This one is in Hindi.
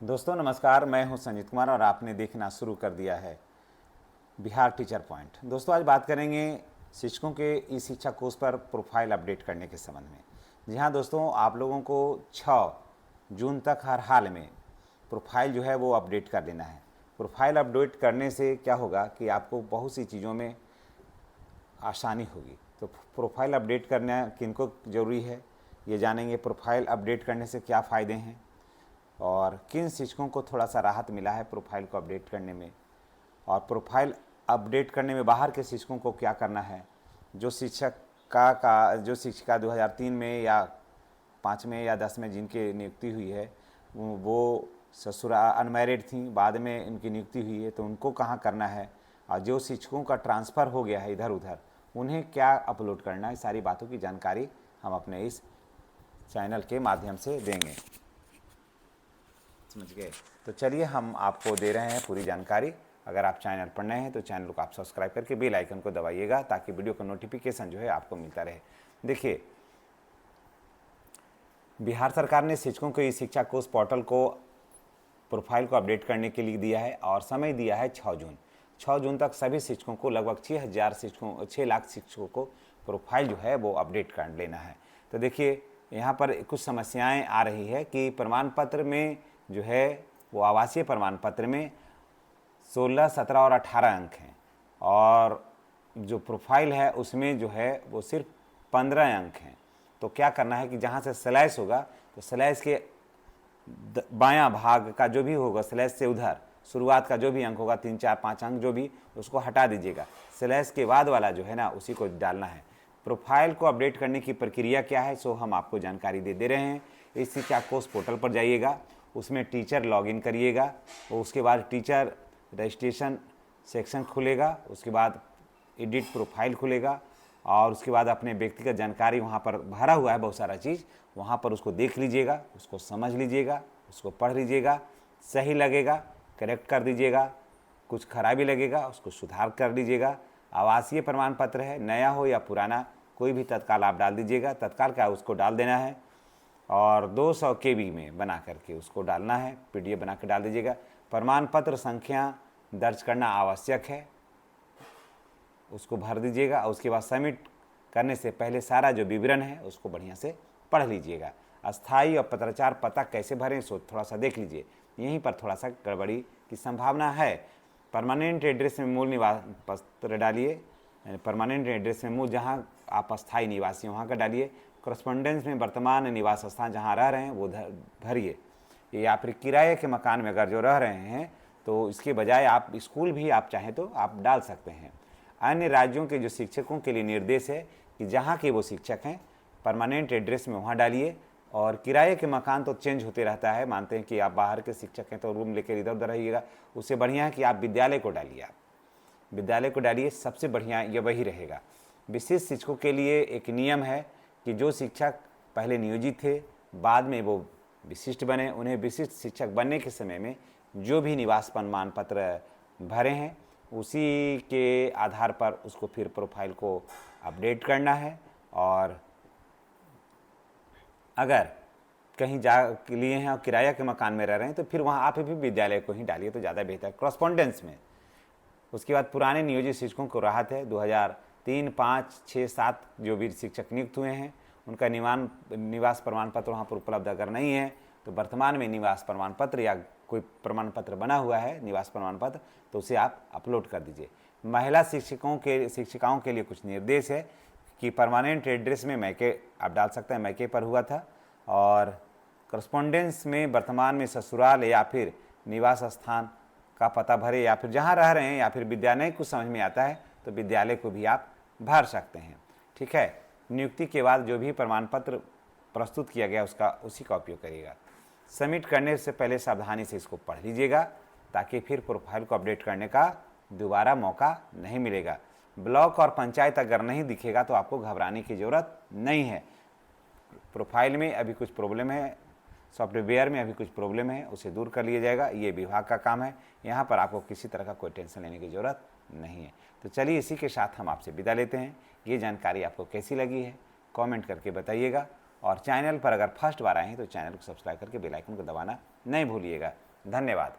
दोस्तों नमस्कार, मैं हूं संजीत कुमार और आपने देखना शुरू कर दिया है बिहार टीचर पॉइंट। दोस्तों आज बात करेंगे शिक्षकों के ई शिक्षा कोर्स पर प्रोफाइल अपडेट करने के संबंध में। जी हाँ दोस्तों, आप लोगों को 6 जून तक हर हाल में प्रोफाइल जो है वो अपडेट कर लेना है। प्रोफाइल अपडेट करने से क्या होगा कि आपको बहुत सी चीज़ों में आसानी होगी। तो प्रोफाइल अपडेट करना किनको ज़रूरी है ये जानेंगे। प्रोफाइल अपडेट करने से क्या फ़ायदे हैं और किन शिक्षकों को थोड़ा सा राहत मिला है प्रोफाइल को अपडेट करने में, और प्रोफाइल अपडेट करने में बाहर के शिक्षकों को क्या करना है। जो शिक्षिका 2003 में या 5 में या 10 में जिनकी नियुक्ति हुई है वो ससुरा अनमैरिड थी, बाद में इनकी नियुक्ति हुई है, तो उनको कहाँ करना है, और जो शिक्षकों का ट्रांसफ़र हो गया है इधर उधर उन्हें क्या अपलोड करना है, सारी बातों की जानकारी हम अपने इस चैनल के माध्यम से देंगे। समझ गए? तो चलिए हम आपको दे रहे हैं पूरी जानकारी। अगर आप चैनल पर नए हैं तो चैनल को आप सब्सक्राइब करके बेल आइकन को दबाइएगा ताकि वीडियो का नोटिफिकेशन जो है आपको मिलता रहे। देखिए, बिहार सरकार ने शिक्षकों को ई शिक्षा कोर्स पोर्टल को प्रोफाइल को अपडेट करने के लिए दिया है और समय दिया है 6 जून। 6 जून तक सभी शिक्षकों को, लगभग 6 लाख शिक्षकों को प्रोफाइल जो है वो अपडेट कर लेना है। तो देखिए, यहाँ पर कुछ समस्याएं आ रही है कि प्रमाण पत्र में जो है वो आवासीय प्रमाण पत्र में 16, 17 और 18 अंक हैं, और जो प्रोफाइल है उसमें जो है वो सिर्फ 15 अंक हैं। तो क्या करना है कि जहाँ से स्लैश होगा तो स्लैश के बायां भाग का जो भी होगा, स्लैश से उधर शुरुआत का जो भी अंक होगा, 3, 4, 5 अंक जो भी, उसको हटा दीजिएगा। स्लैश के बाद वाला जो है ना उसी को डालना है। प्रोफाइल को अपडेट करने की प्रक्रिया क्या है सो हम आपको जानकारी दे रहे हैं। इस शिक्षा कोर्स पोर्टल पर जाइएगा, उसमें टीचर लॉगिन करिएगा, और उसके बाद टीचर रजिस्ट्रेशन सेक्शन खुलेगा, उसके बाद एडिट प्रोफाइल खुलेगा, और उसके बाद अपने व्यक्तिगत जानकारी वहाँ पर भरा हुआ है बहुत सारा चीज़, वहाँ पर उसको देख लीजिएगा, उसको समझ लीजिएगा, उसको पढ़ लीजिएगा। सही लगेगा करेक्ट कर दीजिएगा, कुछ खराबी लगेगा उसको सुधार कर लीजिएगा। आवासीय प्रमाण पत्र है, नया हो या पुराना, कोई भी तत्काल आप डाल दीजिएगा। तत्काल का उसको डाल देना है और 200 KB में बना करके उसको डालना है, PDF बना के डाल दीजिएगा। प्रमाण पत्र संख्या दर्ज करना आवश्यक है, उसको भर दीजिएगा। और उसके बाद सबमिट करने से पहले सारा जो विवरण है उसको बढ़िया से पढ़ लीजिएगा। अस्थाई और पत्राचार पता कैसे भरें सो थोड़ा सा देख लीजिए, यहीं पर थोड़ा सा गड़बड़ी की संभावना है। परमानेंट एड्रेस में मूल निवास पत्र डालिए, परमानेंट एड्रेस में मूल जहाँ आप अस्थाई निवासी वहाँ का डालिए। करस्पॉन्डेंस में वर्तमान निवास स्थान जहाँ रह रहे हैं वो भरिए, या फिर किराए के मकान में अगर जो रह रहे हैं तो इसके बजाय आप स्कूल भी आप चाहें तो आप डाल सकते हैं। अन्य राज्यों के जो शिक्षकों के लिए निर्देश है कि जहाँ के वो शिक्षक हैं परमानेंट एड्रेस में वहाँ डालिए, और किराए के मकान तो चेंज होते रहता है, मानते हैं कि आप बाहर के शिक्षक हैं तो रूम लेकर इधर उधर रहिएगा, उससे बढ़िया है कि आप विद्यालय को डालिए। आप विद्यालय को डालिए, सबसे बढ़िया ये वही रहेगा। विशेष शिक्षकों के लिए एक नियम है कि जो शिक्षक पहले नियोजित थे बाद में वो विशिष्ट बने, उन्हें विशिष्ट शिक्षक बनने के समय में जो भी निवास प्रमाण पत्र भरे हैं उसी के आधार पर उसको फिर प्रोफाइल को अपडेट करना है। और अगर कहीं जा लिए हैं और किराया के मकान में रह रहे हैं तो फिर वहाँ आप भी विद्यालय को ही डालिए तो ज़्यादा बेहतर। कॉरस्पॉन्डेंस में उसके बाद पुराने नियोजित शिक्षकों को राहत है। 2003, 5, 6, 7 जो भी शिक्षक नियुक्त हुए हैं उनका निवास प्रमाण पत्र वहाँ पर उपलब्ध अगर नहीं है तो वर्तमान में निवास प्रमाण पत्र या कोई प्रमाण पत्र बना हुआ है निवास प्रमाण पत्र तो उसे आप अपलोड कर दीजिए। महिला शिक्षिकाओं के लिए कुछ निर्देश है कि परमानेंट एड्रेस में मैके आप डाल सकते हैं, मैके पर हुआ था, और करस्पॉन्डेंस में वर्तमान में ससुराल या फिर निवास स्थान का पता भरे, या फिर जहाँ रह रहे हैं, या फिर विद्यालय कुछ समझ में आता है तो विद्यालय को भी आप भर सकते हैं। ठीक है, नियुक्ति के बाद जो भी प्रमाण पत्र प्रस्तुत किया गया उसका उसी का उपयोग करिएगा। सबमिट करने से पहले सावधानी से इसको पढ़ लीजिएगा ताकि फिर प्रोफाइल को अपडेट करने का दोबारा मौका नहीं मिलेगा। ब्लॉक और पंचायत अगर नहीं दिखेगा तो आपको घबराने की ज़रूरत नहीं है। प्रोफाइल में अभी कुछ प्रॉब्लम है, सॉफ्टवेयर में अभी कुछ प्रॉब्लम है, उसे दूर कर लिया जाएगा, ये विभाग का काम है। यहाँ पर आपको किसी तरह का कोई टेंशन लेने की ज़रूरत नहीं है। तो चलिए इसी के साथ हम आपसे विदा लेते हैं। ये जानकारी आपको कैसी लगी है कमेंट करके बताइएगा, और चैनल पर अगर फर्स्ट बार आए हैं तो चैनल को सब्सक्राइब करके बेल आइकन को दबाना नहीं भूलिएगा। धन्यवाद।